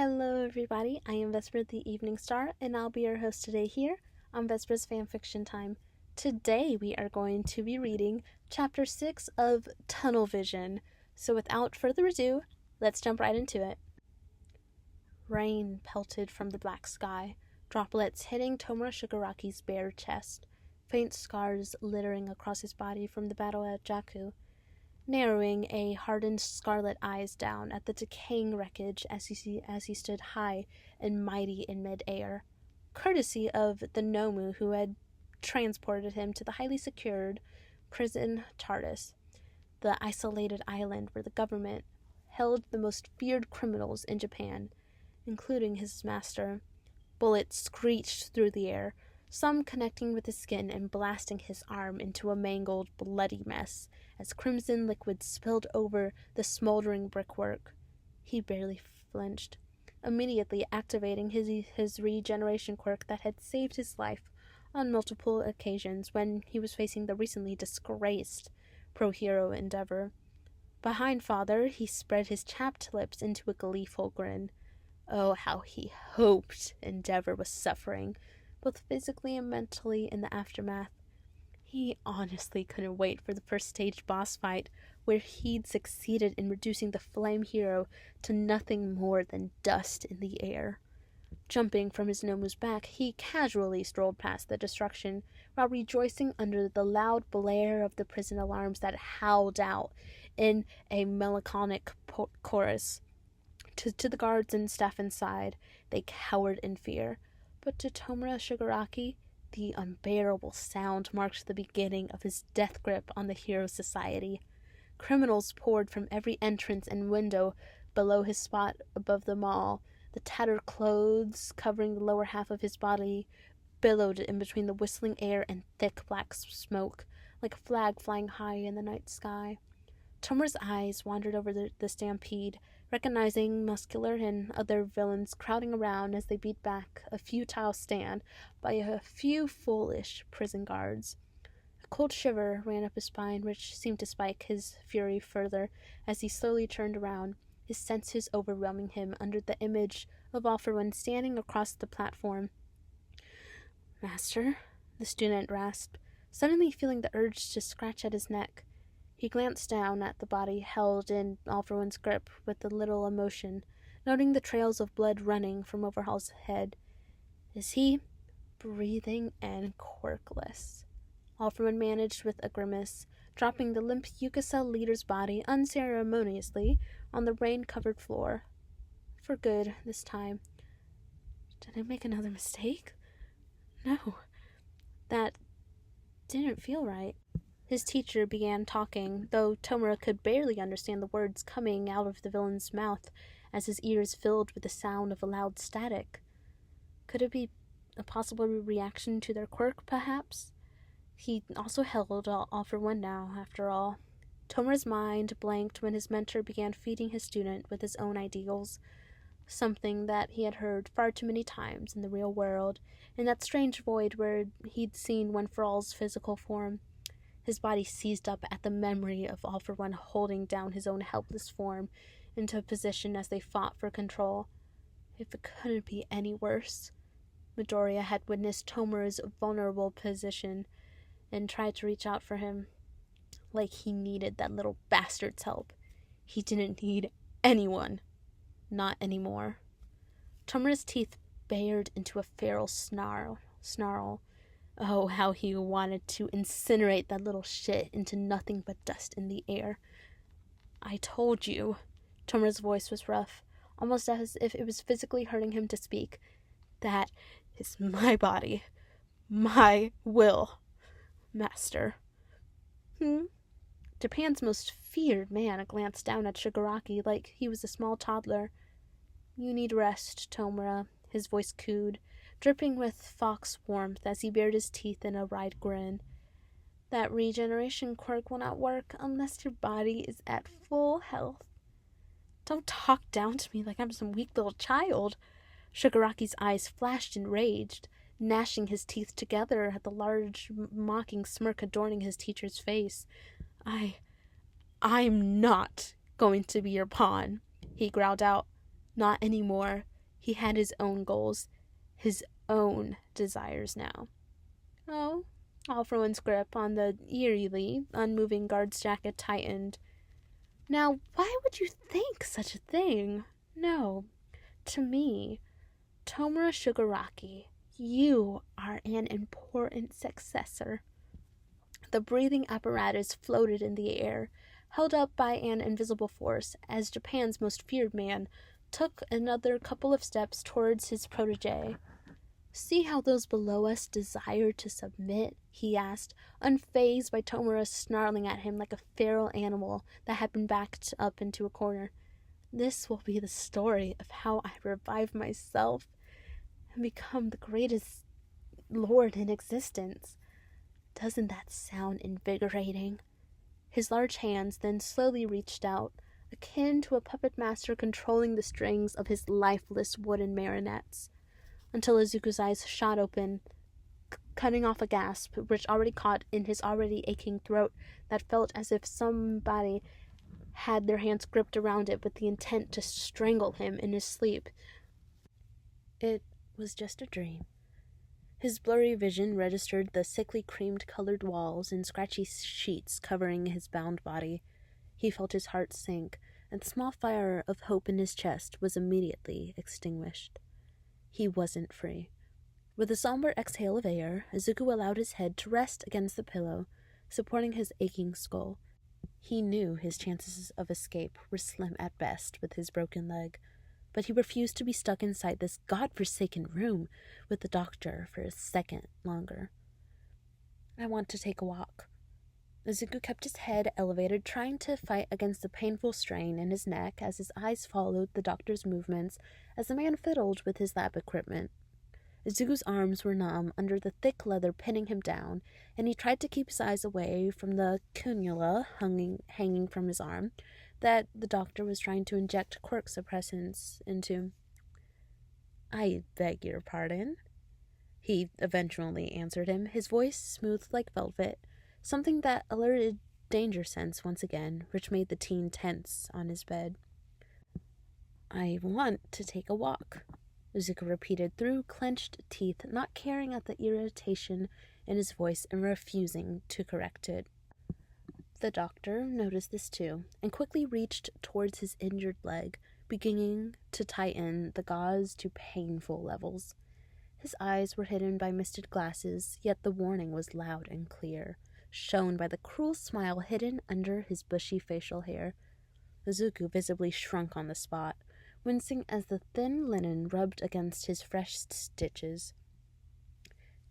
Hello everybody, I am Vesper the Evening Star, and I'll be your host today here on Vesper's Fanfiction Time. Today we are going to be reading Chapter 6 of Tunnel Vision, so without further ado, let's jump right into it. Rain pelted from the black sky, droplets hitting Tomura Shigaraki's bare chest, faint scars littering across his body from the battle at Jaku, narrowing a hardened scarlet eyes down at the decaying wreckage as he stood high and mighty in mid-air, courtesy of the Nomu who had transported him to the highly secured prison Tartarus, the isolated island where the government held the most feared criminals in Japan, including his master. Bullets screeched through the air, some connecting with his skin and blasting his arm into a mangled, bloody mess as crimson liquid spilled over the smoldering brickwork. He barely flinched, immediately activating his regeneration quirk that had saved his life on multiple occasions when he was facing the recently disgraced pro-hero Endeavor. Behind Father, he spread his chapped lips into a gleeful grin. Oh, how he hoped Endeavor was suffering, both physically and mentally, in the aftermath. He honestly couldn't wait for the first stage boss fight, where he'd succeeded in reducing the flame hero to nothing more than dust in the air. Jumping from his Nomu's back, he casually strolled past the destruction, while rejoicing under the loud blare of the prison alarms that howled out in a melancholic chorus. To the guards and staff inside, they cowered in fear. But to Tomura Shigaraki, the unbearable sound marked the beginning of his death grip on the hero society. Criminals poured from every entrance and window below his spot above them all. The tattered clothes covering the lower half of his body billowed in between the whistling air and thick black smoke, like a flag flying high in the night sky. Tomura's eyes wandered over the stampede, recognizing Muscular and other villains crowding around as they beat back a futile stand by a few foolish prison guards. A cold shiver ran up his spine, which seemed to spike his fury further as he slowly turned around, his senses overwhelming him under the image of All For One standing across the platform. "Master?" the student rasped, suddenly feeling the urge to scratch at his neck. He glanced down at the body held in All For One's grip with a little emotion, noting the trails of blood running from Overhaul's head. "Is he breathing and quirkless?" All For One managed with a grimace, dropping the limp Yuka leader's body unceremoniously on the rain-covered floor. For good, this time. Did I make another mistake? No. That didn't feel right. His teacher began talking, though Tomura could barely understand the words coming out of the villain's mouth as his ears filled with the sound of a loud static. Could it be a possible reaction to their quirk, perhaps? He also held All For One now, after all. Tomura's mind blanked when his mentor began feeding his student with his own ideals, something that he had heard far too many times in the real world, in that strange void where he'd seen One For All's physical form. His body seized up at the memory of All For One holding down his own helpless form into a position as they fought for control. If it couldn't be any worse. Midoriya had witnessed Tomura's vulnerable position and tried to reach out for him. Like he needed that little bastard's help. He didn't need anyone. Not anymore. Tomura's teeth bared into a feral snarl. Oh, how he wanted to incinerate that little shit into nothing but dust in the air. "I told you." Tomura's voice was rough, almost as if it was physically hurting him to speak. "That is my body. My will, Master." Japan's most feared man glanced down at Shigaraki like he was a small toddler. "You need rest, Tomura," his voice cooed, dripping with fox warmth as he bared his teeth in a wide grin. "That regeneration quirk will not work unless your body is at full health." "Don't talk down to me like I'm some weak little child." Shigaraki's eyes flashed and raged, gnashing his teeth together at the large, mocking smirk adorning his teacher's face. I'm not going to be your pawn," he growled out. "Not anymore. He had his own goals, his own desires now. Oh, all for one's grip on the eerily unmoving guard's jacket tightened. Now, why would you think such a thing? No. To me, Tomura Shigaraki, you are an important successor. The breathing apparatus floated in the air, held up by an invisible force, as Japan's most feared man took another couple of steps towards his protege. See how those below us desire to submit? He asked, unfazed by Tomura snarling at him like a feral animal that had been backed up into a corner. This will be the story of how I revive myself and become the greatest lord in existence. Doesn't that sound invigorating? His large hands then slowly reached out, akin to a puppet master controlling the strings of his lifeless wooden marionettes, until Izuku's eyes shot open, cutting off a gasp which already caught in his already aching throat that felt as if somebody had their hands gripped around it with the intent to strangle him in his sleep. It was just a dream. His blurry vision registered the sickly creamed-colored walls and scratchy sheets covering his bound body. He felt his heart sink, and the small fire of hope in his chest was immediately extinguished. He wasn't free. With a somber exhale of air, Izuku allowed his head to rest against the pillow, supporting his aching skull. He knew his chances of escape were slim at best with his broken leg, but he refused to be stuck inside this godforsaken room with the doctor for a second longer. I want to take a walk. Izuku kept his head elevated, trying to fight against the painful strain in his neck as his eyes followed the doctor's movements as the man fiddled with his lab equipment. Izuku's arms were numb under the thick leather pinning him down, and he tried to keep his eyes away from the cannula hanging from his arm that the doctor was trying to inject quirk suppressants into. I beg your pardon? He eventually answered him, his voice smooth like velvet, something that alerted danger sense once again, which made the teen tense on his bed. I want to take a walk, Izuku repeated through clenched teeth, not caring at the irritation in his voice and refusing to correct it. The doctor noticed this too, and quickly reached towards his injured leg, beginning to tighten the gauze to painful levels. His eyes were hidden by misted glasses, yet the warning was loud and clear, shown by the cruel smile hidden under his bushy facial hair. Izuku visibly shrunk on the spot, wincing as the thin linen rubbed against his fresh stitches.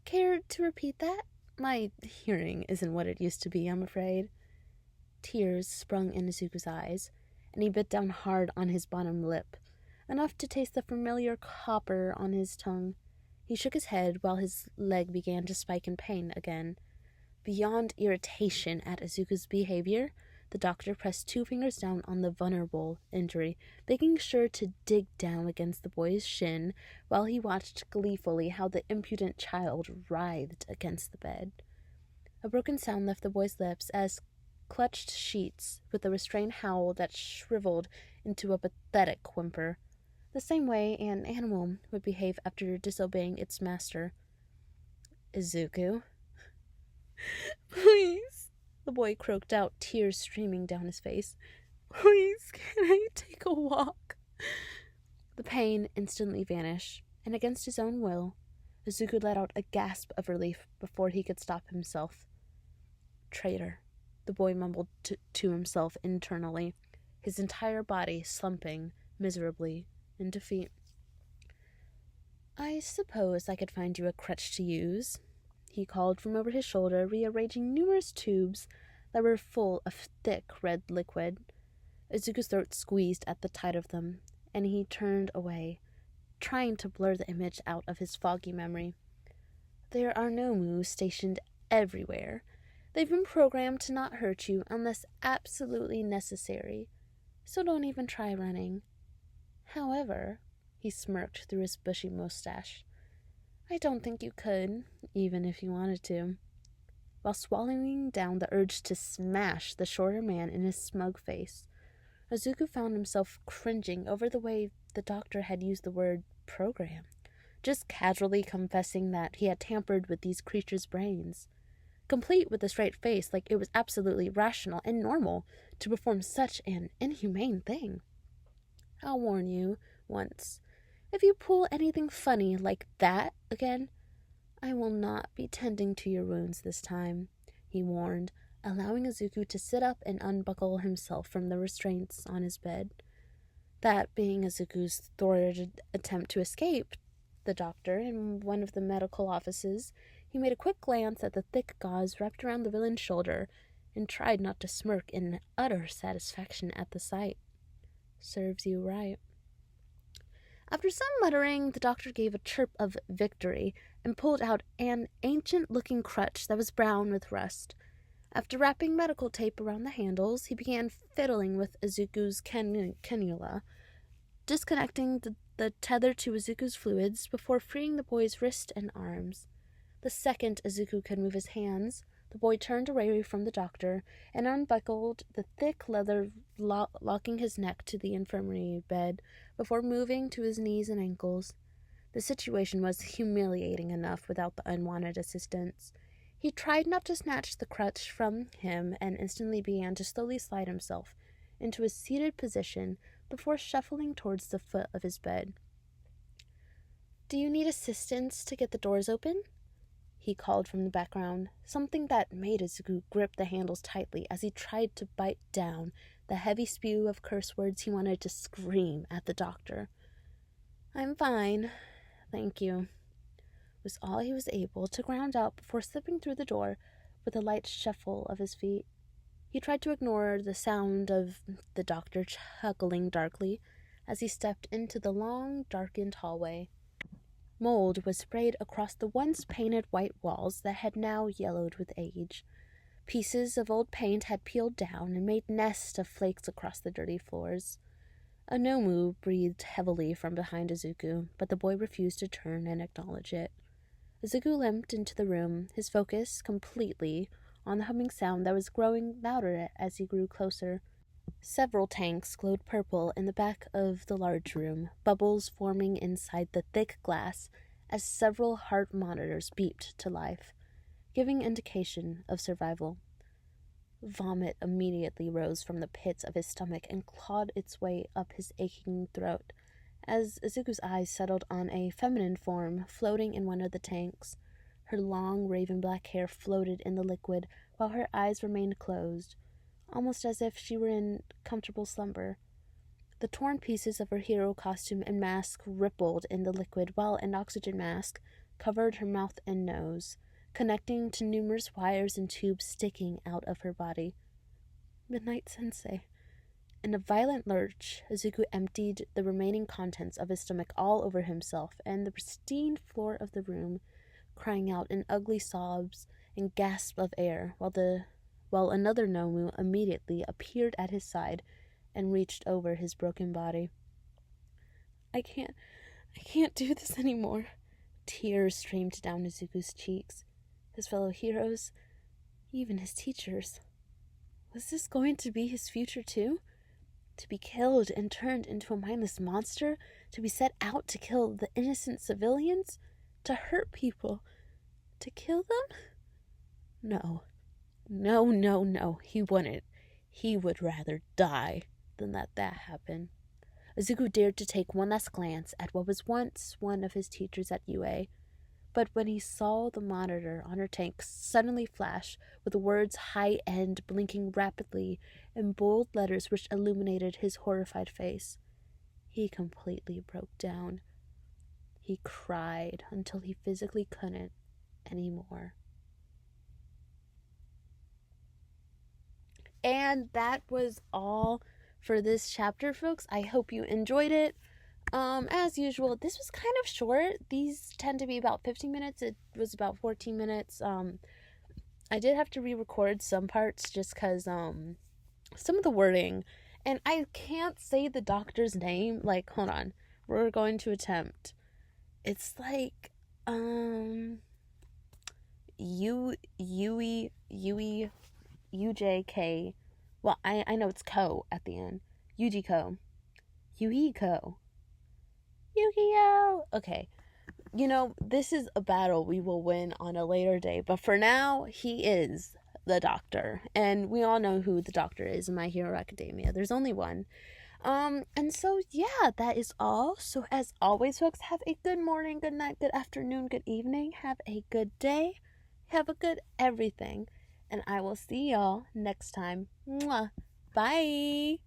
Care to repeat that? My hearing isn't what it used to be, I'm afraid. Tears sprung in Izuku's eyes, and he bit down hard on his bottom lip, enough to taste the familiar copper on his tongue. He shook his head while his leg began to spike in pain again. Beyond irritation at Izuku's behavior, the doctor pressed 2 fingers down on the vulnerable injury, making sure to dig down against the boy's shin while he watched gleefully how the impudent child writhed against the bed. A broken sound left the boy's lips as clutched sheets with a restrained howl that shriveled into a pathetic whimper, the same way an animal would behave after disobeying its master. Izuku. Please, the boy croaked out, tears streaming down his face. Please, can I take a walk? The pain instantly vanished, and against his own will, Izuku let out a gasp of relief before he could stop himself. Traitor, the boy mumbled to himself internally, his entire body slumping miserably in defeat. I suppose I could find you a crutch to use, he called from over his shoulder, rearranging numerous tubes that were full of thick red liquid. Izuku's throat squeezed at the sight of them, and he turned away, trying to blur the image out of his foggy memory. There are no moos stationed everywhere. They've been programmed to not hurt you unless absolutely necessary, so don't even try running. However, he smirked through his bushy mustache, I don't think you could, even if you wanted to, while swallowing down the urge to smash the shorter man in his smug face. Izuku found himself cringing over the way the doctor had used the word program, just casually confessing that he had tampered with these creatures' brains, complete with a straight face like it was absolutely rational and normal to perform such an inhumane thing. I'll warn you once. If you pull anything funny like that again, I will not be tending to your wounds this time, he warned, allowing Izuku to sit up and unbuckle himself from the restraints on his bed. That being Izuku's thwarted attempt to escape the doctor in one of the medical offices, he made a quick glance at the thick gauze wrapped around the villain's shoulder and tried not to smirk in utter satisfaction at the sight. Serves you right. After some muttering, the doctor gave a chirp of victory and pulled out an ancient-looking crutch that was brown with rust. After wrapping medical tape around the handles, he began fiddling with Izuku's cannula, disconnecting the tether to Izuku's fluids before freeing the boy's wrist and arms. The second Izuku could move his hands, the boy turned away from the doctor and unbuckled the thick leather, locking his neck to the infirmary bed before moving to his knees and ankles. The situation was humiliating enough without the unwanted assistance. He tried not to snatch the crutch from him and instantly began to slowly slide himself into a seated position before shuffling towards the foot of his bed. "Do you need assistance to get the doors open?" he called from the background, something that made Izuku grip the handles tightly as he tried to bite down the heavy spew of curse words he wanted to scream at the doctor. "I'm fine, thank you," was all he was able to ground out before slipping through the door with a light shuffle of his feet. He tried to ignore the sound of the doctor chuckling darkly as he stepped into the long, darkened hallway. Mold was sprayed across the once painted white walls that had now yellowed with age. Pieces of old paint had peeled down and made nests of flakes across the dirty floors. A Nomu breathed heavily from behind Izuku, but the boy refused to turn and acknowledge it. Izuku limped into the room, his focus completely on the humming sound that was growing louder as he grew closer. Several tanks glowed purple in the back of the large room, bubbles forming inside the thick glass as several heart monitors beeped to life, giving indication of survival. Vomit immediately rose from the pits of his stomach and clawed its way up his aching throat as Izuku's eyes settled on a feminine form floating in one of the tanks. Her long raven black hair floated in the liquid while her eyes remained closed, almost as if she were in comfortable slumber. The torn pieces of her hero costume and mask rippled in the liquid, while an oxygen mask covered her mouth and nose, connecting to numerous wires and tubes sticking out of her body. Midnight Sensei. In a violent lurch, Izuku emptied the remaining contents of his stomach all over himself and the pristine floor of the room, crying out in ugly sobs and gasps of air, while another Nomu immediately appeared at his side and reached over his broken body. I can't do this anymore." Tears streamed down Izuku's cheeks. His fellow heroes, even his teachers. Was this going to be his future too? To be killed and turned into a mindless monster? To be set out to kill the innocent civilians? To hurt people? To kill them? No. No, he wouldn't. He would rather die than let that happen. Izuku dared to take one last glance at what was once one of his teachers at UA, but when he saw the monitor on her tank suddenly flash with the words "high end" blinking rapidly in bold letters which illuminated his horrified face, he completely broke down. He cried until he physically couldn't anymore. And that was all for this chapter, folks. I hope you enjoyed it. As usual, this was kind of short. These tend to be about 15 minutes. It was about 14 minutes. I did have to re-record some parts just because, some of the wording, and I can't say the doctor's name. Like, hold on. We're going to attempt. It's like, UJK. Well, I know it's Ko at the end. Yujiko. Yuhiko. Yu-Gi-Oh! Okay. This is a battle we will win on a later day, but for now, he is the doctor. And we all know who the doctor is in My Hero Academia. There's only one. And so, yeah, that is all. So, as always, folks, have a good morning, good night, good afternoon, good evening. Have a good day. Have a good everything. And I will see y'all next time. Mwah. Bye.